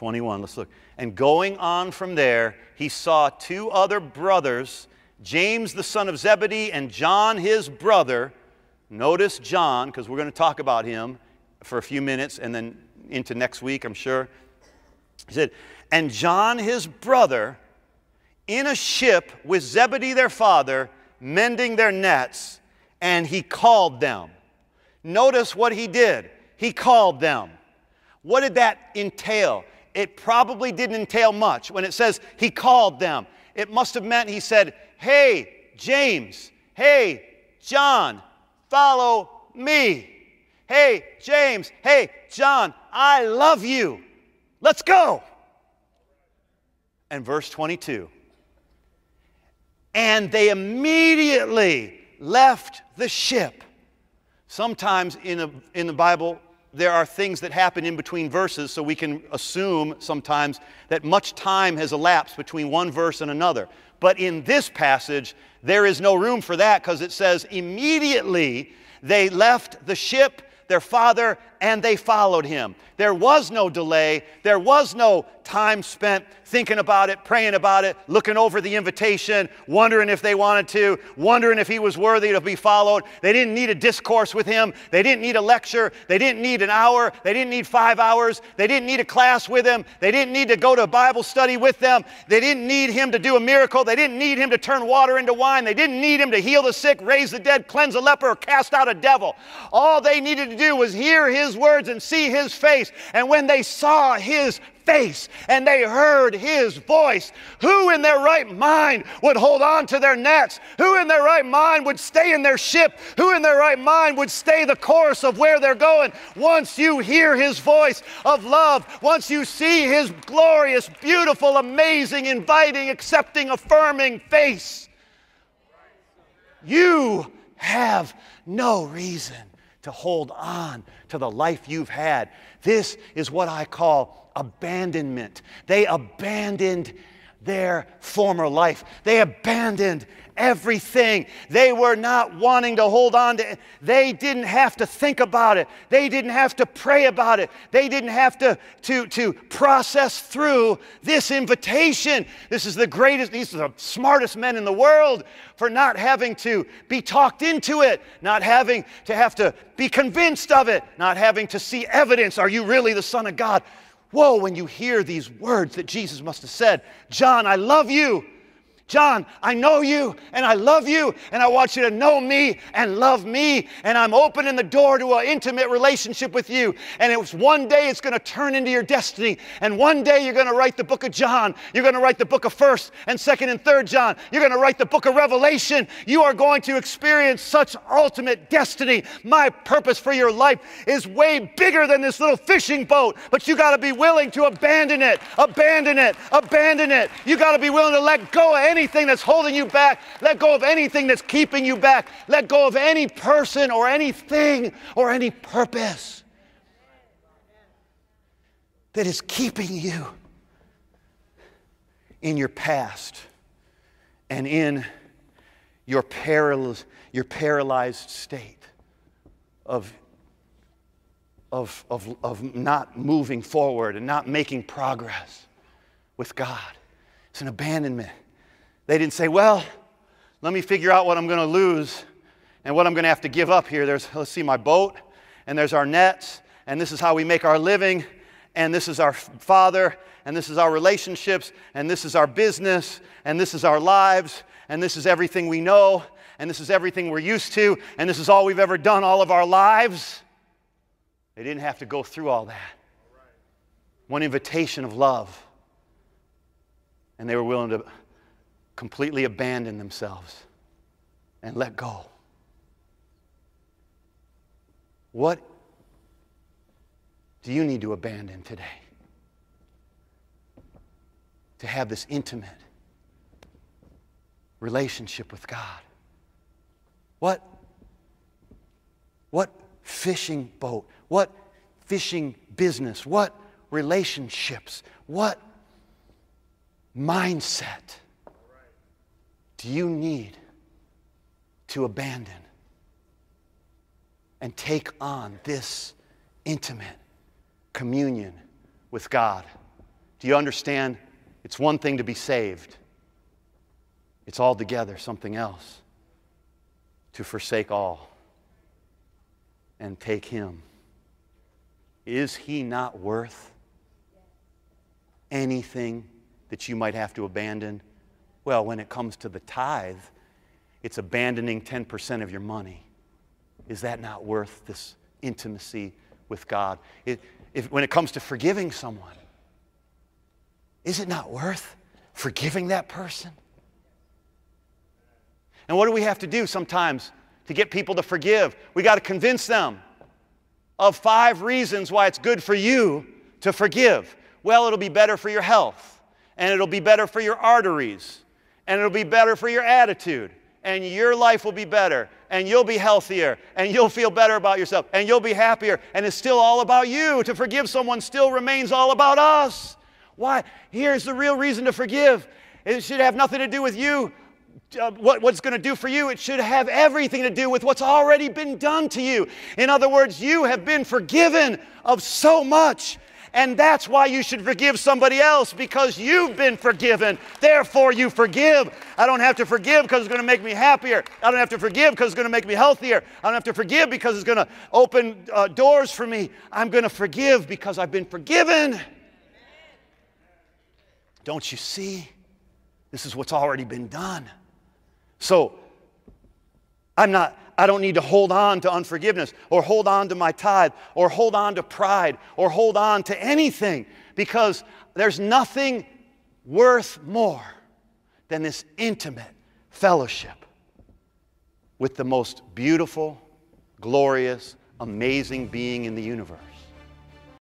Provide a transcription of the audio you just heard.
21, let's look. And going on from there, he saw two other brothers, James the son of Zebedee and John his brother. Notice John, because we're going to talk about him for a few minutes and then into next week, I'm sure. He said, and John his brother in a ship with Zebedee their father, mending their nets, and he called them. Notice what he did. He called them. What did that entail? It probably didn't entail much. When it says he called them, it must have meant he said, hey, James, hey, John, follow me. Hey, James, hey, John, I love you. Let's go. And verse 22. And they immediately left the ship. Sometimes in the Bible, there are things that happen in between verses, so we can assume sometimes that much time has elapsed between one verse and another. But in this passage, there is no room for that, because it says immediately they left the ship, their father, and they followed him. There was no delay. There was no time spent thinking about it, praying about it, looking over the invitation, wondering if they wanted to, wondering if he was worthy to be followed. They didn't need a discourse with him. They didn't need a lecture. They didn't need an hour. They didn't need 5 hours. They didn't need a class with him. They didn't need to go to a Bible study with them. They didn't need him to do a miracle. They didn't need him to turn water into wine. They didn't need him to heal the sick, raise the dead, cleanse a leper, or cast out a devil. All they needed to do was hear his words and see his face. And when they saw his face and they heard his voice, who in their right mind would hold on to their nets? Who in their right mind would stay in their ship? Who in their right mind would stay the course of where they're going? Once you hear his voice of love, once you see his glorious, beautiful, amazing, inviting, accepting, affirming face, you have no reason to hold on to the life you've had. This is what I call abandonment. They abandoned their former life. They abandoned everything. They were not wanting to hold on to it. They didn't have to think about it. They didn't have to pray about it. They didn't have to process through this invitation. This is the greatest, these are the smartest men in the world for not having to be talked into it, not having to have to be convinced of it, not having to see evidence. Are you really the Son of God? Whoa, when you hear these words that Jesus must have said, John, I love you. John, I know you and I love you and I want you to know me and love me, and I'm opening the door to an intimate relationship with you, and it was one day it's going to turn into your destiny, and one day you're going to write the book of John, you're going to write the book of 1st and 2nd and 3rd John, you're going to write the book of Revelation. You are going to experience such ultimate destiny. My purpose for your life is way bigger than this little fishing boat, but you got to be willing to abandon it, abandon it, abandon it. You got to be willing to let go of anything that's holding you back. Let go of anything that's keeping you back. Let go of any person or anything or any purpose that is keeping you in your past and in your paralyzed state of not moving forward and not making progress with God. It's an abandonment. They didn't say, well, let me figure out what I'm going to lose and what I'm going to have to give up here. Let's see, my boat, and there's our nets, and this is how we make our living, and this is our father, and this is our relationships, and this is our business, and this is our lives, and this is everything we know, and this is everything we're used to, and this is all we've ever done all of our lives. They didn't have to go through all that. One invitation of love, and they were willing to completely abandon themselves and let go. What do you need to abandon today to have this intimate relationship with God? What fishing boat? What fishing business? What relationships? What mindset do you need to abandon and take on this intimate communion with God Do you understand? It's one thing to be saved. It's altogether something else to forsake all and take Him. Is He not worth anything that you might have to abandon? Well, when it comes to the tithe, it's abandoning 10% of your money. Is that not worth this intimacy with God? When it comes to forgiving someone, is it not worth forgiving that person? And what do we have to do sometimes to get people to forgive? We got to convince them of 5 reasons why it's good for you to forgive. Well, it'll be better for your health, and it'll be better for your arteries, and it'll be better for your attitude, and your life will be better, and you'll be healthier, and you'll feel better about yourself, and you'll be happier, and it's still all about you. To forgive someone still remains all about us. Why? Here's the real reason to forgive. It should have nothing to do with you, what's going to do for you. It should have everything to do with what's already been done to you. In other words, you have been forgiven of so much. And that's why you should forgive somebody else, because you've been forgiven. Therefore, you forgive. I don't have to forgive because it's going to make me happier. I don't have to forgive because it's going to make me healthier. I don't have to forgive because it's going to open doors for me. I'm going to forgive because I've been forgiven. Don't you see? This is what's already been done. So, I don't need to hold on to unforgiveness or hold on to my tithe or hold on to pride or hold on to anything, because there's nothing worth more than this intimate fellowship with the most beautiful, glorious, amazing being in the universe.